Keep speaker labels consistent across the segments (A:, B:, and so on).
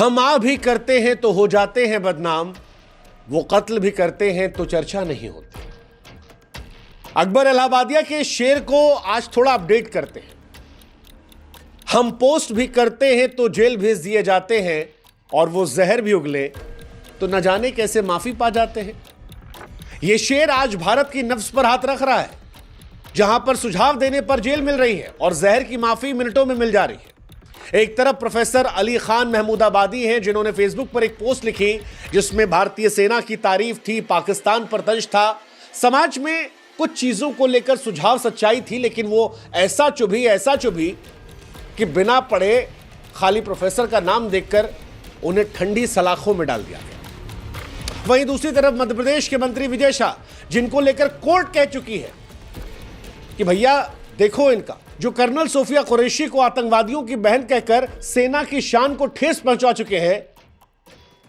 A: हम आ भी करते हैं तो हो जाते हैं बदनाम, वो कत्ल भी करते हैं तो चर्चा नहीं होती। अकबर इलाहाबादिया के शेर को आज थोड़ा अपडेट करते हैं। हम पोस्ट भी करते हैं तो जेल भेज दिए जाते हैं, और वो जहर भी उगले तो न जाने कैसे माफी पा जाते हैं। यह शेर आज भारत की नफ्स पर हाथ रख रहा है, जहां पर सुझाव देने पर जेल मिल रही है और जहर की माफी मिनटों में मिल जा रही है। एक तरफ प्रोफेसर अली खान महमूदाबादी हैं, जिन्होंने फेसबुक पर एक पोस्ट लिखी जिसमें भारतीय सेना की तारीफ थी, पाकिस्तान पर तंज था, समाज में कुछ चीजों को लेकर सुझाव सच्चाई थी, लेकिन वो ऐसा चुभी कि बिना पढ़े खाली प्रोफेसर का नाम देखकर उन्हें ठंडी सलाखों में डाल दिया गया। वहीं दूसरी तरफ मध्य प्रदेश के मंत्री विजय शाह, जिनको लेकर कोर्ट कह चुकी है कि भैया देखो, इनका जो कर्नल सोफिया कुरैशी को आतंकवादियों की बहन कहकर सेना की शान को ठेस पहुंचा चुके हैं,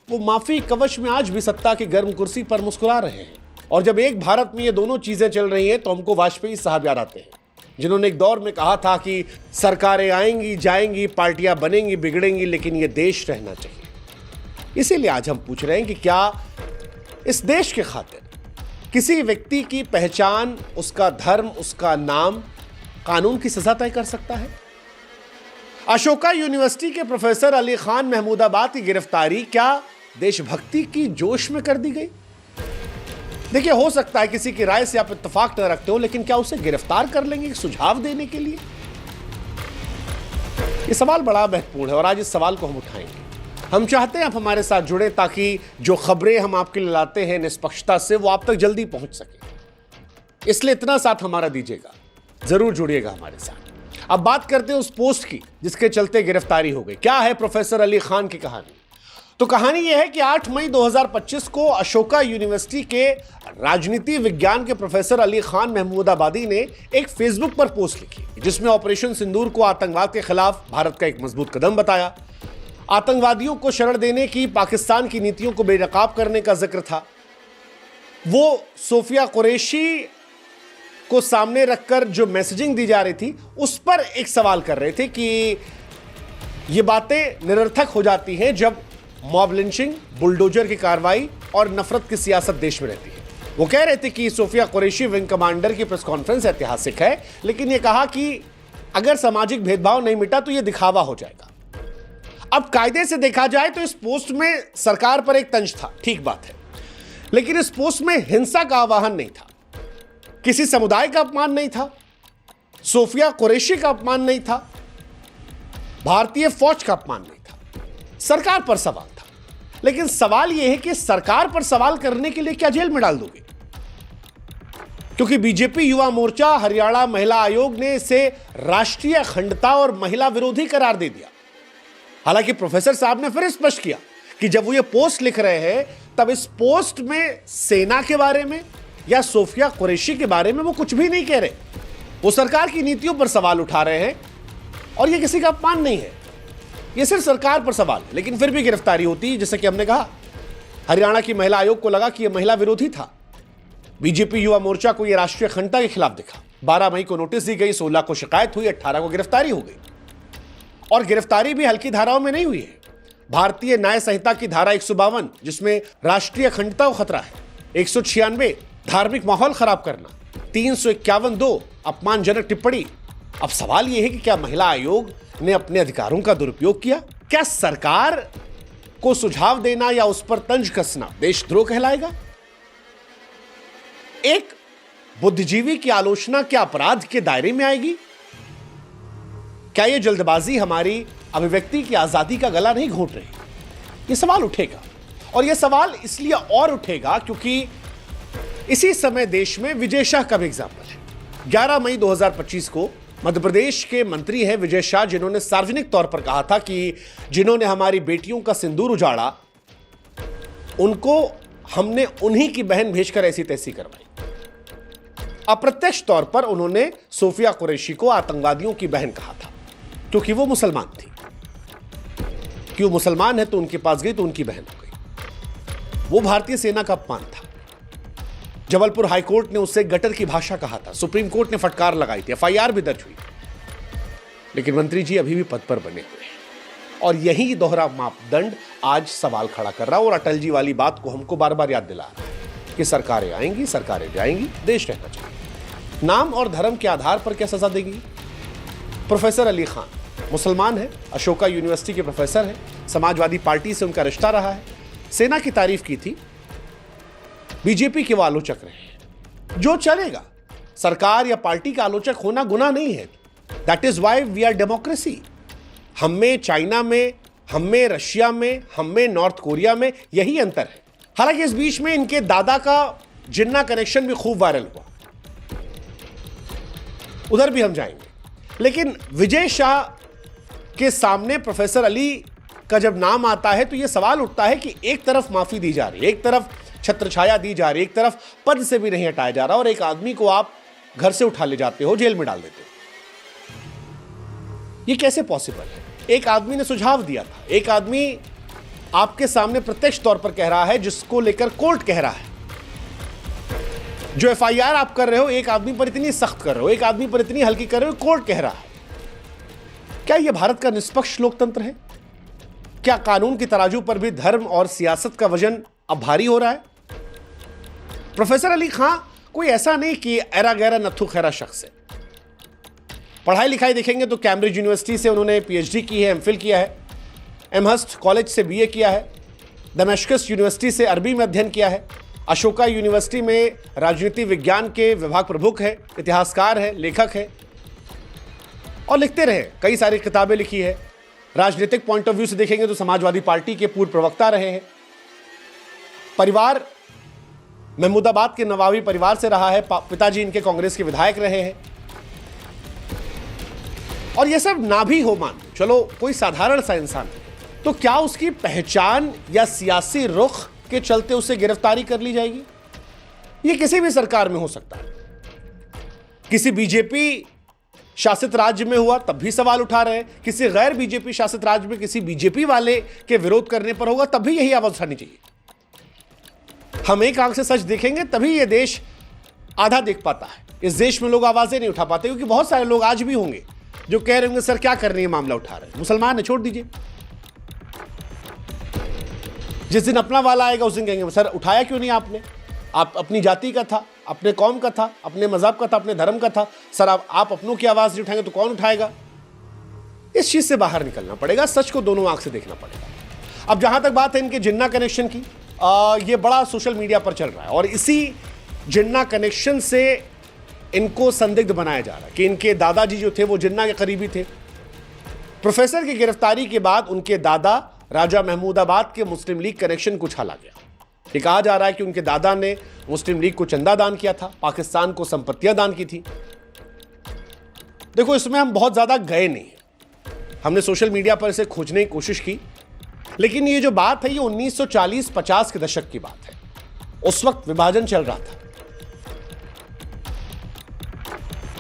A: वो माफी कवच में आज भी सत्ता की गर्म कुर्सी पर मुस्कुरा रहे हैं। और जब एक भारत में ये दोनों चीजें चल रही हैं तो हमको वाजपेयी साहब याद आते हैं, जिन्होंने एक दौर में कहा था कि सरकारें आएंगी जाएंगी, पार्टियां बनेंगी बिगड़ेंगी, लेकिन ये देश रहना चाहिए। इसीलिए आज हम पूछ रहे हैं कि क्या इस देश के खातिर किसी व्यक्ति की पहचान, उसका धर्म, उसका नाम कानून की सजा तय कर सकता है? अशोका यूनिवर्सिटी के प्रोफेसर अली खान महमूदाबाद की गिरफ्तारी क्या देशभक्ति की जोश में कर दी गई? देखिए, हो सकता है किसी की राय से आप इत्तेफाक न रखते हो, लेकिन क्या उसे गिरफ्तार कर लेंगे सुझाव देने के लिए? यह सवाल बड़ा महत्वपूर्ण है और आज इस सवाल को हम उठाएंगे। हम चाहते हैं आप हमारे साथ जुड़े, ताकि जो खबरें हम आपके लिए लाते हैं निष्पक्षता से, वो आप तक जल्दी पहुंच सके। इसलिए इतना साथ हमारा दीजिएगा, जरूर जुड़िएगा हमारे साथ। अब बात करते हैं उस पोस्ट की जिसके चलते गिरफ्तारी हो गई। क्या है प्रोफेसर अली खान की कहानी? तो कहानी यह है कि 8 मई 2025 को अशोका यूनिवर्सिटी के राजनीति विज्ञान के प्रोफेसर अली खान महमूदाबादी ने एक फेसबुक पर पोस्ट लिखी, जिसमें ऑपरेशन सिंदूर को आतंकवाद के खिलाफ भारत का एक मजबूत कदम बताया। आतंकवादियों को शरण देने की पाकिस्तान की नीतियों को बेनकाब करने का जिक्र था। वो सोफिया कुरैशी को सामने रखकर जो मैसेजिंग दी जा रही थी, उस पर एक सवाल कर रहे थे कि ये बातें निरर्थक हो जाती हैं जब मॉब लिंचिंग, बुलडोजर की कार्रवाई और नफरत की सियासत देश में रहती है। वो कह रहे थे कि सोफिया कुरैशी विंग कमांडर की प्रेस कॉन्फ्रेंस ऐतिहासिक है, लेकिन ये कहा कि अगर सामाजिक भेदभाव नहीं मिटा तो ये दिखावा हो जाएगा। अब कायदे से देखा जाए तो इस पोस्ट में सरकार पर एक तंज था, ठीक बात है, लेकिन इस पोस्ट में हिंसा का आह्वान नहीं था, किसी समुदाय का अपमान नहीं था, सोफिया कुरैशी का अपमान नहीं था, भारतीय फौज का अपमान नहीं था, सरकार पर सवाल था। लेकिन सवाल यह है कि सरकार पर सवाल करने के लिए क्या जेल में डाल दोगे? क्योंकि बीजेपी युवा मोर्चा, हरियाणा महिला आयोग ने इसे राष्ट्रीय अखंडता और महिला विरोधी करार दे दिया। हालांकि प्रोफेसर साहब ने फिर स्पष्ट किया कि जब वो ये पोस्ट लिख रहे हैं, तब इस पोस्ट में सेना के बारे में या सोफिया कुरैशी के बारे में वो कुछ भी नहीं कह रहे। वो सरकार की नीतियों पर सवाल उठा रहे हैं और ये किसी का अपमान नहीं है, ये सिर्फ सरकार पर सवाल है। लेकिन फिर भी गिरफ्तारी होती है। जैसे कि हमने कहा, हरियाणा की महिला आयोग को लगा कि यह महिला विरोधी था, बीजेपी युवा मोर्चा को यह राष्ट्रीय अखंडता के खिलाफ दिखा। 12 मई को नोटिस दी गई, 16 को शिकायत हुई, 18 को गिरफ्तारी हो गई। और गिरफ्तारी भी हल्की धाराओं में नहीं हुई है। भारतीय न्याय संहिता की धारा 152, जिसमें राष्ट्रीय अखंडता को खतरा है, 196 धार्मिक माहौल खराब करना, 351(2) अपमानजनक टिप्पणी। अब सवाल यह है कि क्या महिला आयोग ने अपने अधिकारों का दुरुपयोग किया? क्या सरकार को सुझाव देना या उस पर तंज कसना देशद्रोह कहलाएगा? एक बुद्धिजीवी की आलोचना क्या अपराध के दायरे में आएगी? क्या यह जल्दबाजी हमारी अभिव्यक्ति की आजादी का गला नहीं घोंट रही? यह सवाल उठेगा, और यह सवाल इसलिए और उठेगा क्योंकि इसी समय देश में विजय शाह का भी एग्जाम्पल है। 11 मई 2025 को मध्य प्रदेश के मंत्री हैं विजय शाह, जिन्होंने सार्वजनिक तौर पर कहा था कि जिन्होंने हमारी बेटियों का सिंदूर उजाड़ा, उनको हमने उन्हीं की बहन भेजकर ऐसी तैसी करवाई। अप्रत्यक्ष तौर पर उन्होंने सोफिया कुरैशी को आतंकवादियों की बहन कहा था, क्योंकि वो मुसलमान थी। कि वो मुसलमान है तो उनके पास गई तो उनकी बहन हो गई। वो भारतीय सेना का अपमान था। जबलपुर हाईकोर्ट ने उससे गटर की भाषा कहा था, सुप्रीम कोर्ट ने फटकार लगाई थी, एफआईआर भी दर्ज हुई। लेकिन मंत्री जी अभी भी पद पर बने हुए हैं और यही दोहरा मापदंड आज सवाल खड़ा कर रहा है और अटल जी वाली बात को हमको बार बार याद दिला रहा है कि सरकारें आएंगी, सरकारें जाएंगी, देश रहना चाहिए। नाम और धर्म के आधार पर क्या सजा देगी? प्रोफेसर अली खान मुसलमान है, अशोका यूनिवर्सिटी के प्रोफेसर है, समाजवादी पार्टी से उनका रिश्ता रहा है, सेना की तारीफ की थी, बीजेपी के वो आलोचक रहे। जो चलेगा, सरकार या पार्टी का आलोचक होना गुनाह नहीं है। That is why we are democracy. हम में चाइना में, हम में रशिया में, हम में नॉर्थ कोरिया में यही अंतर है। हालांकि इस बीच में इनके दादा का जिन्ना कनेक्शन भी खूब वायरल हुआ, उधर भी हम जाएंगे। लेकिन विजय शाह के सामने प्रोफेसर अली का जब नाम आता है तो यह सवाल उठता है कि एक तरफ माफी दी जा रही है, एक तरफ छत्रछाया दी जा रही है, एक तरफ पद से भी नहीं हटाया जा रहा और एक आदमी को आप घर से उठा ले जाते हो, जेल में डाल देते हो। यह कैसे पॉसिबल है? एक आदमी ने सुझाव दिया था, एक आदमी आपके सामने प्रत्यक्ष तौर पर कह रहा है, जिसको लेकर कोर्ट कह रहा है। जो एफआईआर आप कर रहे हो, एक आदमी पर इतनी सख्त कर रहे हो, एक आदमी पर इतनी हल्की कर रहे हो, कोर्ट कह रहा है। क्या यह भारत का निष्पक्ष लोकतंत्र है? क्या कानून की तराजू पर भी धर्म और सियासत का वजन अब भारी हो रहा है? प्रोफेसर अली खां कोई ऐसा नहीं कि ऐरा गैरा नत्थु खैरा शख्स है। पढ़ाई लिखाई देखेंगे तो कैम्ब्रिज यूनिवर्सिटी से उन्होंने पीएचडी की है, एमफिल किया है, एमहर्स्ट कॉलेज से बीए किया है, दमेश्कस यूनिवर्सिटी से अरबी में अध्ययन किया है, अशोका यूनिवर्सिटी में राजनीति विज्ञान के विभाग प्रमुख है, इतिहासकार है, लेखक है और लिखते रहे, कई सारी किताबें लिखी है। राजनीतिक पॉइंट ऑफ व्यू से देखेंगे तो समाजवादी पार्टी के पूर्व प्रवक्ता रहे हैं। परिवार महमूदाबाद के नवाबी परिवार से रहा है, पिताजी इनके कांग्रेस के विधायक रहे हैं। और यह सब ना भी हो, मान चलो कोई साधारण सा इंसान है, तो क्या उसकी पहचान या सियासी रुख के चलते उसे गिरफ्तारी कर ली जाएगी? यह किसी भी सरकार में हो सकता है। किसी बीजेपी शासित राज्य में हुआ तब भी सवाल उठा रहे हैं, किसी गैर बीजेपी शासित राज्य में किसी बीजेपी वाले के विरोध करने पर होगा तब भी यही आवाज उठानी चाहिए। हम एक आंख से सच देखेंगे तभी यह देश आधा देख पाता है। इस देश में लोग आवाजें नहीं उठा पाते क्योंकि बहुत सारे लोग आज भी होंगे जो कह रहे होंगे सर क्या कर रही है, मामला उठा रहे हैं, मुसलमान है, छोड़ दीजिए। जिस दिन अपना वाला आएगा उस दिन कहेंगे सर उठाया क्यों नहीं आपने, आप अपनी जाति का था, अपने कौम का था, अपने मजहब का था, अपने धर्म का था, सर आप अपनों की आवाज नहीं उठाएंगे तो कौन उठाएगा? इस चीज से बाहर निकलना पड़ेगा, सच को दोनों आंख से देखना पड़ेगा। अब जहां तक बात है इनके जिन्ना कनेक्शन की, ये बड़ा सोशल मीडिया पर चल रहा है और इसी जिन्ना कनेक्शन से इनको संदिग्ध बनाया जा रहा है कि इनके दादाजी जो थे वो जिन्ना के करीबी थे। प्रोफेसर की गिरफ्तारी के बाद उनके दादा राजा महमूदाबाद के मुस्लिम लीग कनेक्शन को उछाला गया। ये कहा जा रहा है कि उनके दादा ने मुस्लिम लीग को चंदा दान किया था, पाकिस्तान को संपत्तियां दान की थी। देखो इसमें हम बहुत ज्यादा गए नहीं, हमने सोशल मीडिया पर इसे खोजने की कोशिश की, लेकिन ये जो बात है ये 1940-50 के दशक की बात है। उस वक्त विभाजन चल रहा था।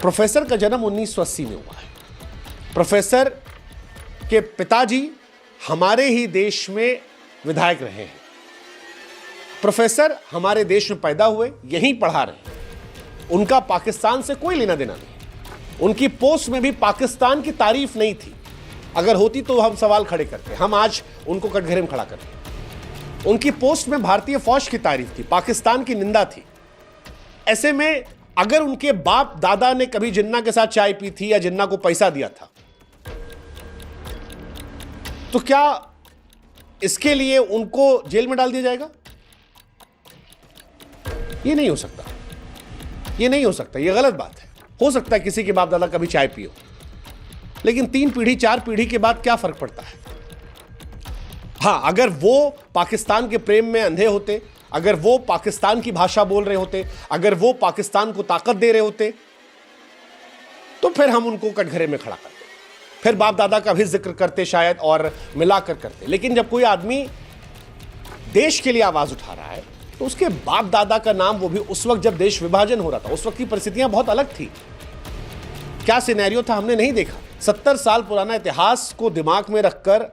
A: प्रोफेसर का जन्म 1980 में हुआ है। प्रोफेसर के पिताजी हमारे ही देश में विधायक रहे हैं। प्रोफेसर हमारे देश में पैदा हुए, यहीं पढ़ा रहे। उनका पाकिस्तान से कोई लेना देना नहीं। उनकी पोस्ट में भी पाकिस्तान की तारीफ नहीं थी। अगर होती तो हम सवाल खड़े करते, हम आज उनको कटघरे में खड़ा करते। उनकी पोस्ट में भारतीय फौज की तारीफ थी, पाकिस्तान की निंदा थी। ऐसे में अगर उनके बाप दादा ने कभी जिन्ना के साथ चाय पी थी या जिन्ना को पैसा दिया था, तो क्या इसके लिए उनको जेल में डाल दिया जाएगा? ये नहीं हो सकता, ये नहीं हो सकता, ये गलत बात है। हो सकता है किसी के बाप दादा कभी चाय पियो, लेकिन 3 पीढ़ी 4 पीढ़ी के बाद क्या फर्क पड़ता है? हां, अगर वो पाकिस्तान के प्रेम में अंधे होते, अगर वो पाकिस्तान की भाषा बोल रहे होते, अगर वो पाकिस्तान को ताकत दे रहे होते, तो फिर हम उनको कटघरे में खड़ा करते, फिर बाप दादा का भी जिक्र करते शायद और मिलाकर करते। लेकिन जब कोई आदमी देश के लिए आवाज उठा रहा है तो उसके बाप दादा का नाम, वो भी उस वक्त जब देश विभाजन हो रहा था, उस वक्त की परिस्थितियां बहुत अलग थी। क्या सिनेरियो था हमने नहीं देखा। 70 साल पुराना इतिहास को दिमाग में रखकर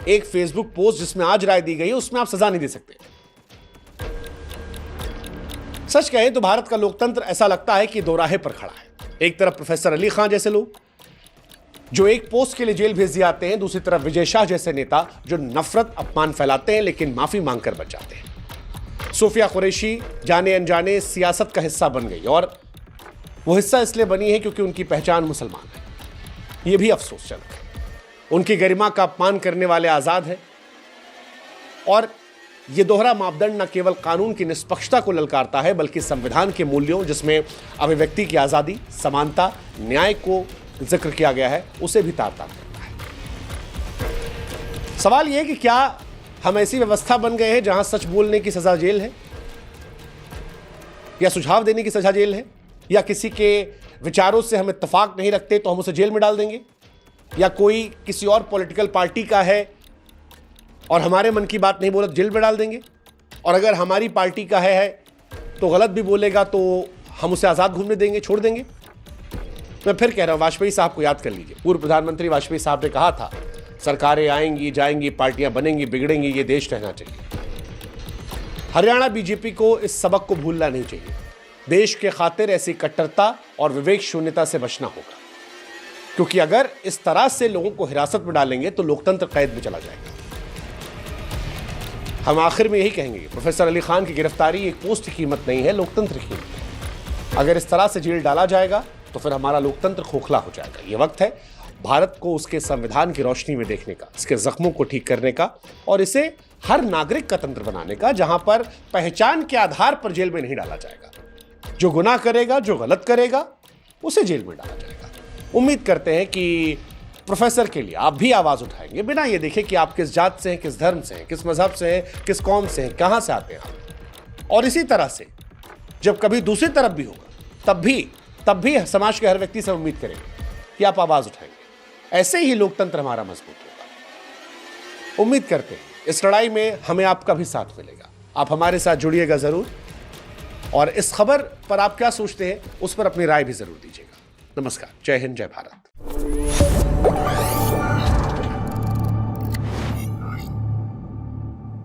A: एक फेसबुक पोस्ट जिसमें आज राय दी गई है, उसमें आप सजा नहीं दे सकते। सच कहें तो भारत का लोकतंत्र ऐसा लगता है कि दोराहे पर खड़ा है। एक तरफ प्रोफेसर अली खान जैसे लोग, जो एक पोस्ट के लिए जेल भेज दिए जाते हैं, दूसरी तरफ विजय शाह जैसे नेता जो नफरत अपमान फैलाते हैं लेकिन माफी मांगकर बच जाते हैं। सोफिया कुरैशी जाने अनजाने सियासत का हिस्सा बन गई और वो हिस्सा इसलिए बनी है क्योंकि उनकी पहचान मुसलमान है। यह भी अफसोसजनक है। उनकी गरिमा का अपमान करने वाले आजाद हैं और यह दोहरा मापदंड न केवल कानून की निष्पक्षता को ललकारता है बल्कि संविधान के मूल्यों जिसमें अभिव्यक्ति की आजादी, समानता, न्याय को जिक्र किया गया है, उसे भी तार-तार करता है। सवाल यह है कि क्या हम ऐसी व्यवस्था बन गए हैं जहां सच बोलने की सजा जेल है, या सुझाव देने की सजा जेल है, या किसी के विचारों से हम इत्तेफाक नहीं रखते तो हम उसे जेल में डाल देंगे, या कोई किसी और पॉलिटिकल पार्टी का है और हमारे मन की बात नहीं बोला जेल में डाल देंगे, और अगर हमारी पार्टी का है तो गलत भी बोलेगा तो हम उसे आज़ाद घूमने देंगे, छोड़ देंगे। मैं फिर कह रहा हूं, वाजपेयी साहब को याद कर लीजिए। पूर्व प्रधानमंत्री वाजपेयी साहब ने कहा था, सरकारें आएंगी जाएंगी, पार्टियां बनेंगी बिगड़ेंगी, ये देश रहना चाहिए। हरियाणा बीजेपी को इस सबक को भूलना नहीं चाहिए। देश के खातिर ऐसी कट्टरता और विवेक शून्यता से बचना होगा, क्योंकि अगर इस तरह से लोगों को हिरासत में डालेंगे तो लोकतंत्र कैद में चला जाएगा। हम आखिर में यही कहेंगे, प्रोफेसर अली खान की गिरफ्तारी एक पोस्ट की कीमत नहीं है, लोकतंत्र की कीमत है। अगर इस तरह से जेल डाला जाएगा तो फिर हमारा लोकतंत्र खोखला हो जाएगा। ये वक्त है भारत को उसके संविधान की रोशनी में देखने का, इसके जख्मों को ठीक करने का और इसे हर नागरिक का तंत्र बनाने का, जहां पर पहचान के आधार पर जेल में नहीं डाला जाएगा। जो गुनाह करेगा, जो गलत करेगा, उसे जेल में डाला जाएगा। उम्मीद करते हैं कि प्रोफेसर के लिए आप भी आवाज उठाएंगे, बिना ये देखे कि आप किस जात से हैं, किस धर्म से हैं, किस मजहब से हैं, किस कौम से हैं, कहां से आते हैं आप। और इसी तरह से जब कभी दूसरी तरफ भी होगा तब भी समाज के हर व्यक्ति से उम्मीद करेंगे कि आप आवाज उठाएंगे। ऐसे ही लोकतंत्र हमारा मजबूत होगा। उम्मीद करते हैं इस लड़ाई में हमें आपका भी साथ मिलेगा। आप हमारे साथ जुड़िएगा जरूर, और इस खबर पर आप क्या सोचते हैं उस पर अपनी राय भी जरूर दीजिएगा। नमस्कार, जय हिंद, जय भारत।